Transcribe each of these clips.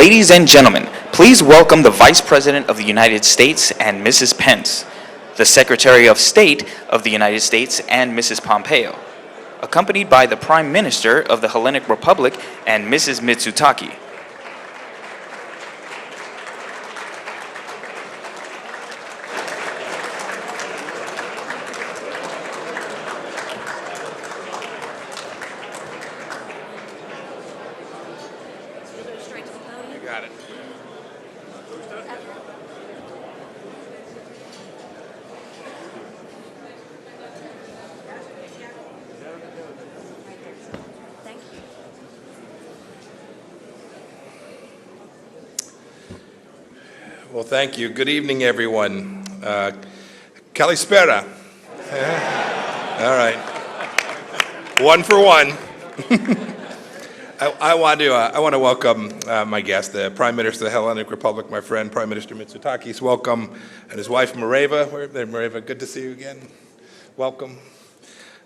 Ladies and gentlemen, please welcome the Vice President of the United States and Mrs. Pence, the Secretary of State of the United States and Mrs. Pompeo, accompanied by the Prime Minister of the Hellenic Republic and Mrs. Mitsotakis. Well, thank you. Good evening, everyone. Kalispera. All right. One for one. I want to welcome my guest, the Prime Minister of the Hellenic Republic, my friend, Prime Minister Mitsotakis. Welcome, and his wife, Mareva. Mareva, good to see you again. Welcome.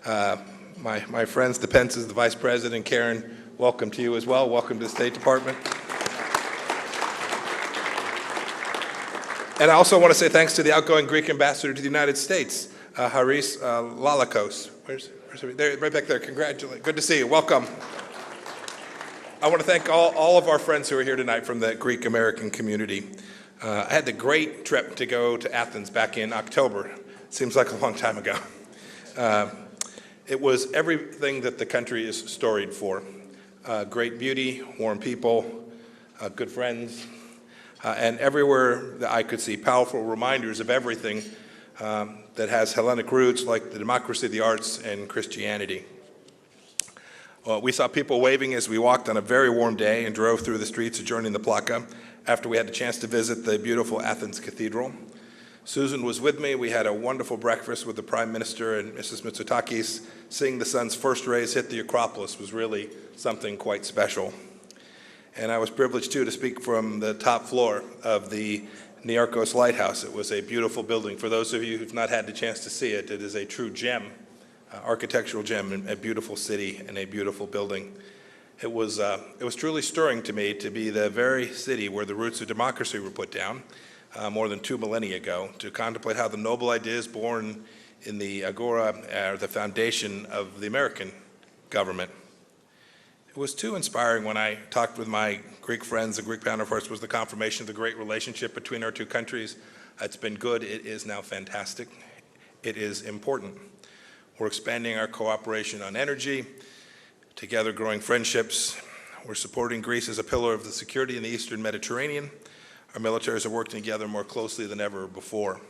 My friends, the Pences, the Vice President, Karen, welcome to you as well. Welcome to the State Department. And I also want to say thanks to the outgoing Greek ambassador to the United States, Haris Lalakos. Where's he? There, right back there. Congratulations. Good to see you. Welcome. I want to thank all of our friends who are here tonight from the Greek American community. I had the great trip to go to Athens back in October. Seems like a long time ago. It was everything that the country is storied for. Great beauty, warm people, good friends, and everywhere that I could see powerful reminders of everything that has Hellenic roots, like the democracy, the arts, and Christianity. We saw people waving as we walked on a very warm day and drove through the streets adjoining the Plaka after we had a chance to visit the beautiful Athens Cathedral. Susan was with me. We had a wonderful breakfast with the Prime Minister and Mrs. Mitsotakis. Seeing the sun's first rays hit the Acropolis was really something quite special. And I was privileged, too, to speak from the top floor of the Kyriakos Lighthouse. It was a beautiful building. For those of you who've not had the chance to see it, it is a true gem, architectural gem, in a beautiful city and a beautiful building. It was truly stirring to me to be the very city where the roots of democracy were put down more than 2 millennia ago, to contemplate how the noble ideas born in the Agora are the foundation of the American government. It was too inspiring when I talked with my Greek friends. The Greek counterparts was the confirmation of the great relationship between our two countries. It's been good. It is now fantastic. It is important. We're expanding our cooperation on energy, together growing friendships. We're supporting Greece as a pillar of the security in the Eastern Mediterranean. Our militaries are working together more closely than ever before.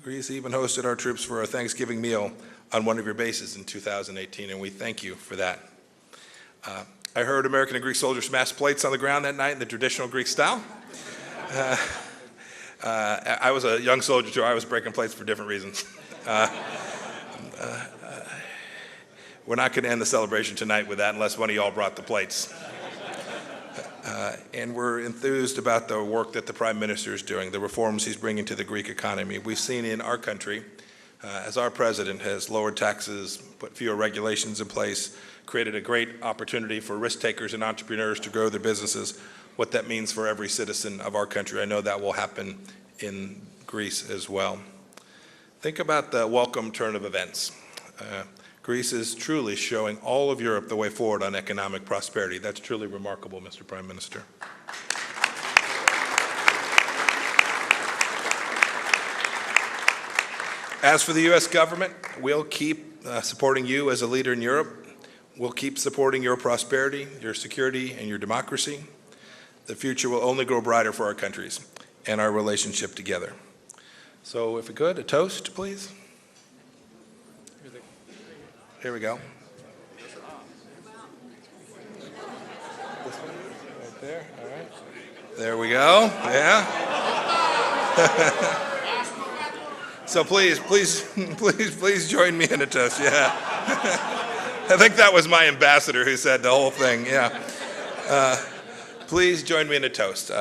Greece even hosted our troops for a Thanksgiving meal on one of your bases in 2018, and we thank you for that. I heard American and Greek soldiers smash plates on the ground that night in the traditional Greek style. I was a young soldier too. I was breaking plates for different reasons. We're not going to end the celebration tonight with that unless one of y'all brought the plates. And we're enthused about the work that the Prime Minister is doing, the reforms he's bringing to the Greek economy. We've seen in our country, as our president has lowered taxes, put fewer regulations in place, created a great opportunity for risk takers and entrepreneurs to grow their businesses, what that means for every citizen of our country. I know that will happen in Greece as well. Think about the welcome turn of events. Greece is truly showing all of Europe the way forward on economic prosperity. That's truly remarkable, Mr. Prime Minister. As for the U.S. government, we'll keep supporting you as a leader in Europe. We'll keep supporting your prosperity, your security, and your democracy. The future will only grow brighter for our countries and our relationship together. So if we could, a toast, please. Here we go. This one, right there, all right. There we go, yeah. So please join me in a toast, yeah. I think that was my ambassador who said the whole thing, yeah. Please join me in a toast,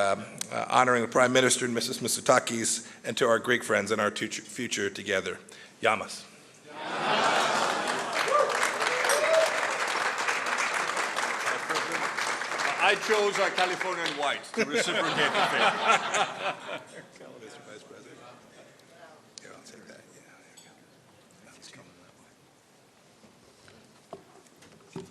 honoring the Prime Minister and Mrs. Mitsotakis, and to our Greek friends and our future together. Yamas. I chose our Californian whites to reciprocate the favor. Mr. Vice President. Here, I'll take that. Yeah, there you go. That's coming that way.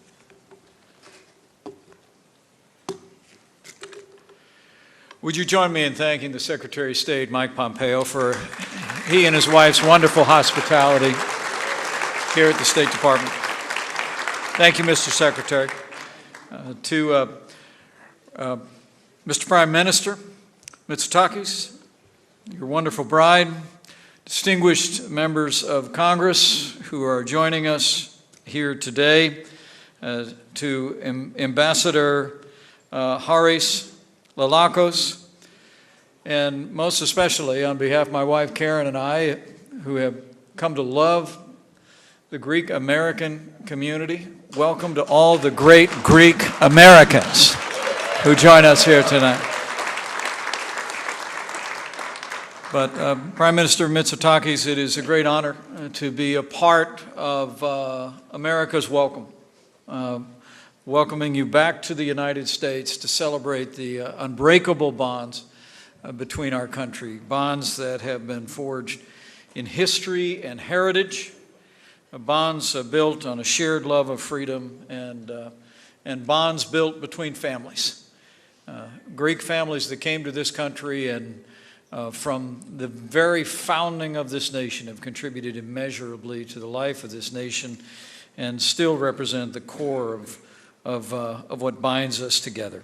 Would you join me in thanking the Secretary of State, Mike Pompeo, for he and his wife's wonderful hospitality here at the State Department. Thank you, Mr. Secretary. To Mr. Prime Minister, Mitsotakis, your wonderful bride, distinguished members of Congress who are joining us here today, to Ambassador Haris Lalakos, and most especially on behalf of my wife Karen and I, who have come to love the Greek American community, welcome to all the great Greek Americans who join us here tonight. But Prime Minister Mitsotakis, it is a great honor to be a part of America's welcome. Welcoming you back to the United States to celebrate the unbreakable bonds between our country, bonds that have been forged in history and heritage, bonds built on a shared love of freedom, and bonds built between families. Greek families that came to this country and from the very founding of this nation have contributed immeasurably to the life of this nation and still represent the core of what binds us together.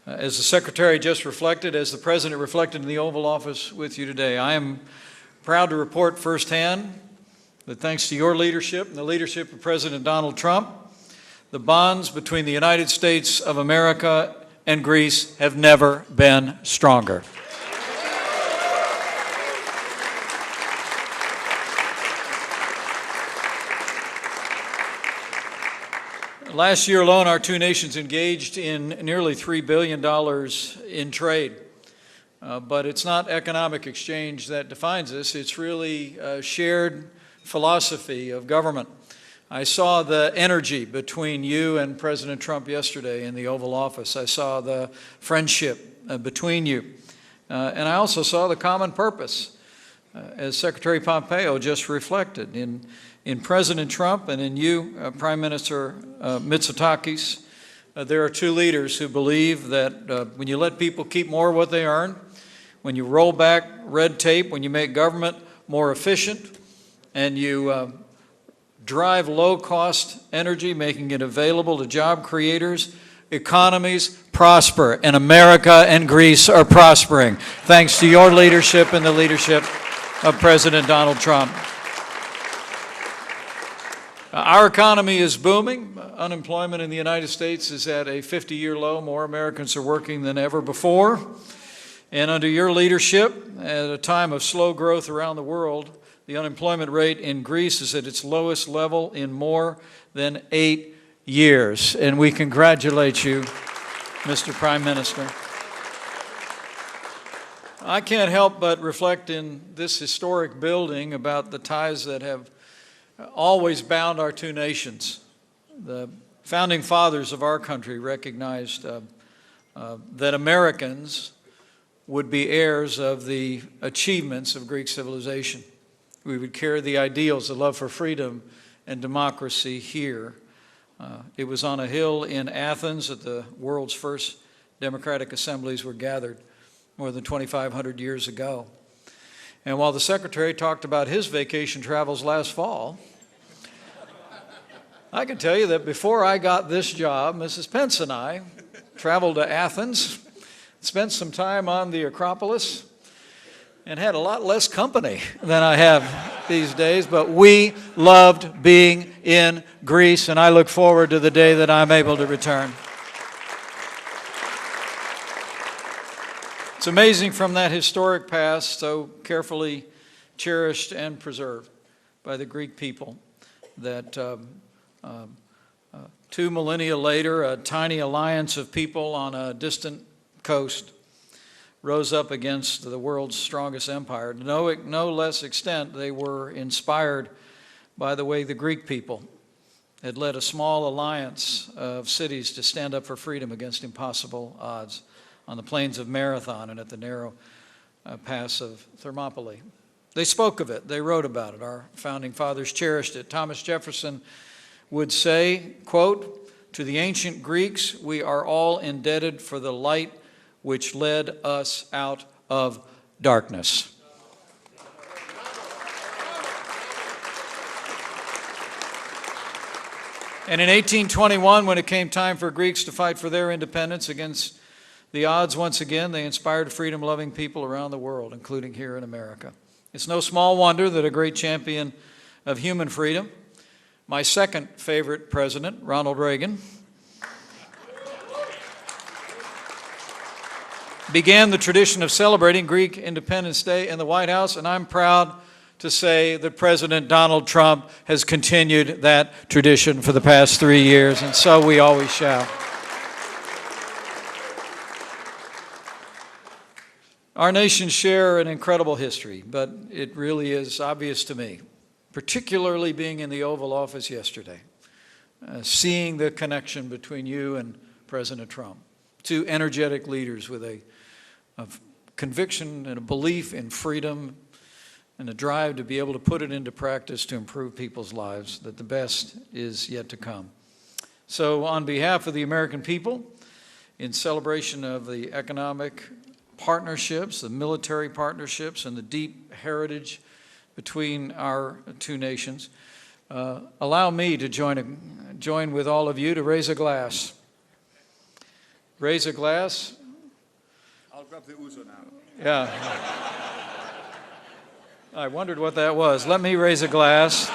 As the Secretary just reflected, as the President reflected in the Oval Office with you today, I am proud to report firsthand that thanks to your leadership and the leadership of President Donald Trump, the bonds between the United States of America and Greece have never been stronger. Last year alone, our two nations engaged in nearly $3 billion in trade. But it's not economic exchange that defines us. It's really a shared philosophy of government. I saw the energy between you and President Trump yesterday in the Oval Office. I saw the friendship between you. And I also saw the common purpose, as Secretary Pompeo just reflected. In President Trump and in you, Prime Minister Mitsotakis, there are two leaders who believe that when you let people keep more of what they earn, when you roll back red tape, when you make government more efficient, and you drive low-cost energy, making it available to job creators, economies prosper, and America and Greece are prospering, thanks to your leadership and the leadership of President Donald Trump. Our economy is booming. Unemployment in the United States is at a 50-year low. More Americans are working than ever before. And under your leadership, at a time of slow growth around the world, the unemployment rate in Greece is at its lowest level in more than 8 years. And we congratulate you, Mr. Prime Minister. I can't help but reflect in this historic building about the ties that have always bound our two nations. The founding fathers of our country recognized that Americans would be heirs of the achievements of Greek civilization. We would carry the ideals, the love for freedom and democracy here. It was on a hill in Athens that the world's first democratic assemblies were gathered more than 2,500 years ago. And while the Secretary talked about his vacation travels last fall, I can tell you that before I got this job, Mrs. Pence and I traveled to Athens, spent some time on the Acropolis, and had a lot less company than I have these days, but we loved being in Greece, and I look forward to the day that I'm able to return. It's amazing from that historic past, so carefully cherished and preserved by the Greek people, that 2 millennia later, a tiny alliance of people on a distant coast rose up against the world's strongest empire. To no less extent, they were inspired by the way the Greek people had led a small alliance of cities to stand up for freedom against impossible odds on the plains of Marathon and at the narrow pass of Thermopylae. They spoke of it. They wrote about it. Our founding fathers cherished it. Thomas Jefferson would say, quote, "To the ancient Greeks, we are all indebted for the light which led us out of darkness." And in 1821, when it came time for Greeks to fight for their independence against the odds once again, they inspired freedom-loving people around the world, including here in America. It's no small wonder that a great champion of human freedom, my second favorite president, Ronald Reagan, began the tradition of celebrating Greek Independence Day in the White House, and I'm proud to say that President Donald Trump has continued that tradition for the past 3 years, and so we always shall. Our nations share an incredible history, but it really is obvious to me, particularly being in the Oval Office yesterday, seeing the connection between you and President Trump, two energetic leaders with a conviction and a belief in freedom and a drive to be able to put it into practice to improve people's lives, that the best is yet to come. So on behalf of the American people, in celebration of the economic partnerships, the military partnerships, and the deep heritage between our two nations, allow me to join with all of you to raise a glass. Raise a glass. I'll grab the ouzo now. Yeah. I wondered what that was. Let me raise a glass.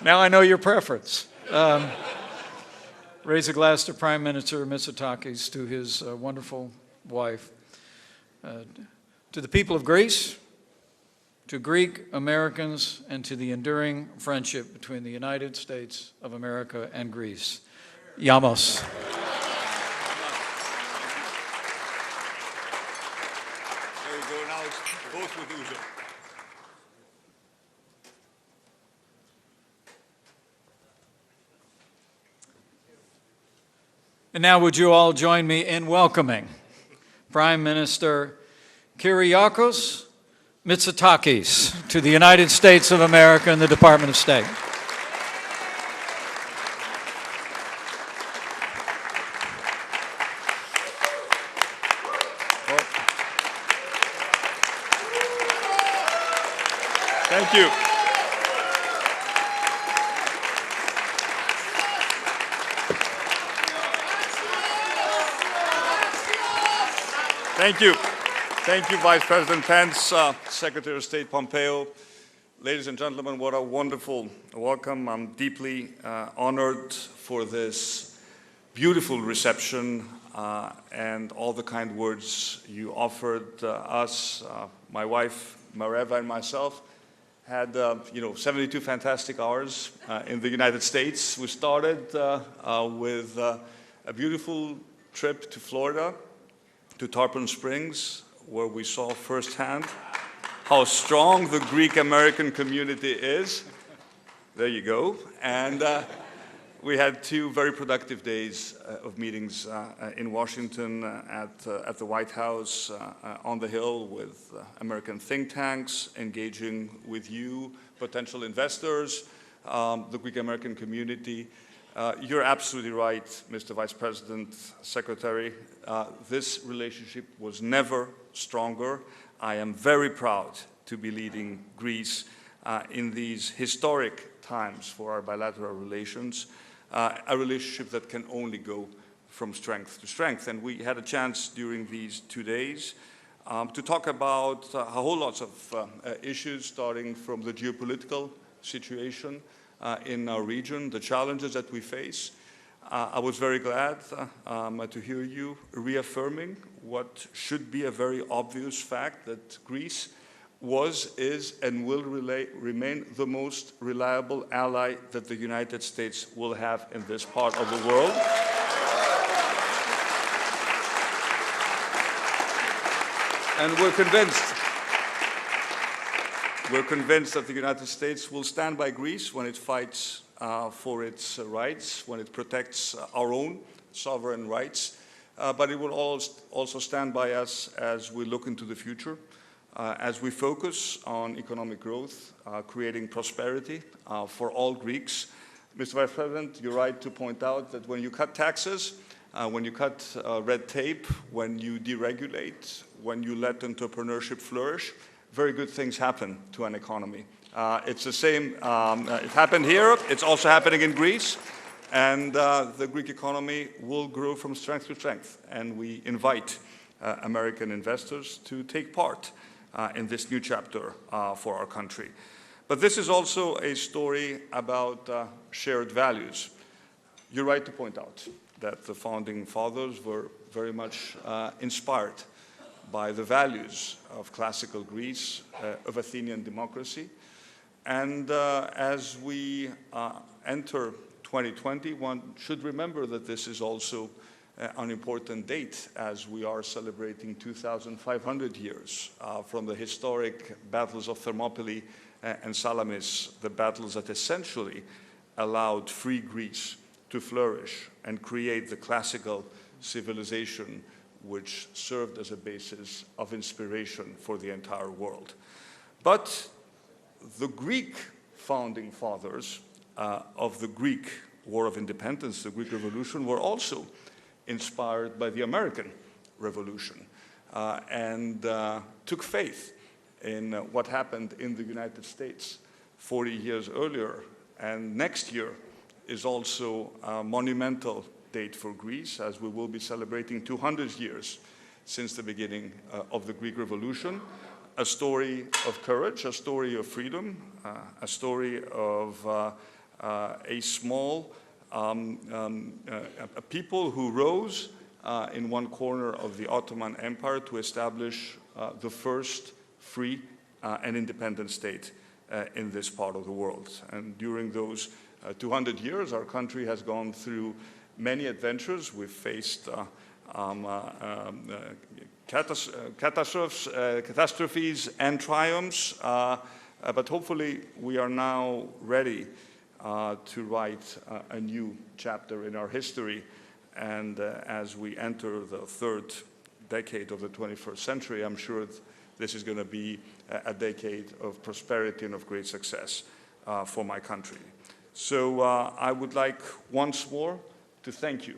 Now I know your preference. Raise a glass to Prime Minister Mitsotakis, to his wonderful wife, to the people of Greece, to Greek Americans, and to the enduring friendship between the United States of America and Greece. Yamos. There you go. Now it's both with ouzo. And now would you all join me in welcoming Prime Minister Kyriakos Mitsotakis to the United States of America and the Department of State. Thank you. Thank you. Thank you, Vice President Pence, Secretary of State Pompeo. Ladies and gentlemen, what a wonderful welcome. I'm deeply honored for this beautiful reception and all the kind words you offered us. My wife, Mareva, and myself had 72 fantastic hours in the United States. We started with a beautiful trip to Florida, to Tarpon Springs, where we saw firsthand how strong the Greek-American community is. There you go. And we had 2 very productive days of meetings in Washington, at the White House, on the Hill, with American think tanks, engaging with you, potential investors, the Greek-American community. You're absolutely right, Mr. Vice President, Secretary. This relationship was never stronger. I am very proud to be leading Greece in these historic times for our bilateral relations, a relationship that can only go from strength to strength. And we had a chance during these 2 days to talk about a whole lot of issues, starting from the geopolitical situation in our region, the challenges that we face. I was very glad to hear you reaffirming what should be a very obvious fact, that Greece was, is, and will remain the most reliable ally that the United States will have in this part of the world. And we're convinced We're convinced that the United States will stand by Greece when it fights for its rights, when it protects our own sovereign rights, but it will also stand by us as we look into the future, as we focus on economic growth, creating prosperity for all Greeks. Mr. Vice President, you're right to point out that when you cut taxes, when you cut red tape, when you deregulate, when you let entrepreneurship flourish, very good things happen to an economy. It's the same, it happened here, it's also happening in Greece, and the Greek economy will grow from strength to strength, and we invite American investors to take part in this new chapter for our country. But this is also a story about shared values. You're right to point out that the founding fathers were very much inspired by the values of classical Greece, of Athenian democracy. And as we enter 2020, one should remember that this is also an important date as we are celebrating 2,500 years from the historic battles of Thermopylae and Salamis, the battles that essentially allowed free Greece to flourish and create the classical civilization which served as a basis of inspiration for the entire world. But the Greek founding fathers of the Greek War of Independence, the Greek Revolution, were also inspired by the American Revolution and took faith in what happened in the United States 40 years earlier. And next year is also a monumental date for Greece, as we will be celebrating 200 years since the beginning of the Greek Revolution. A story of courage, a story of freedom, a story of a small a people who rose in one corner of the Ottoman Empire to establish the first free and independent state in this part of the world. And during those 200 years, our country has gone through many adventures. We've faced catastrophes and triumphs, but hopefully we are now ready to write a new chapter in our history. And as we enter the third decade of the 21st century, I'm sure this is going to be a decade of prosperity and of great success for my country. So I would like once more to thank you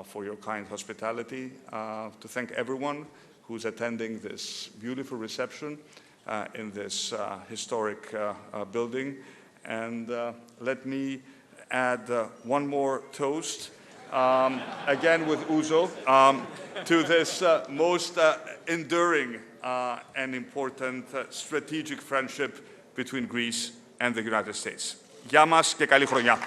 for your kind hospitality, to thank everyone who's attending this beautiful reception in this historic building. And let me add one more toast, again with Ouzo, to this most enduring and important strategic friendship between Greece and the United States. Γεια μας και καλή χρονιά.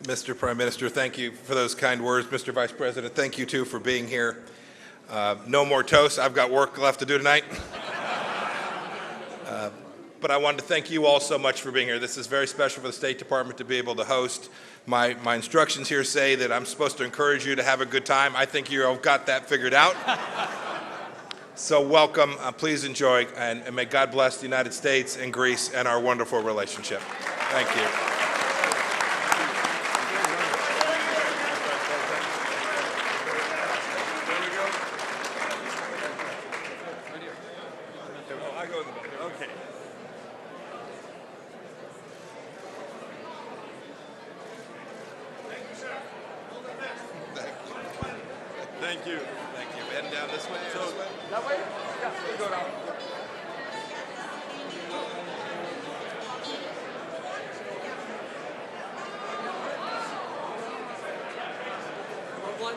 Mr. Prime Minister, thank you for those kind words. Mr. Vice President, thank you too for being here. No more toast. I've got work left to do tonight. But I wanted to thank you all so much for being here. This is very special for the State Department to be able to host. My instructions here say that I'm supposed to encourage you to have a good time. I think you've got that figured out. So welcome. Please enjoy, and may God bless the United States and Greece and our wonderful relationship. Thank you. Thank you. Thank you. Heading down this way? So, that way? Yeah, we go down. Number one.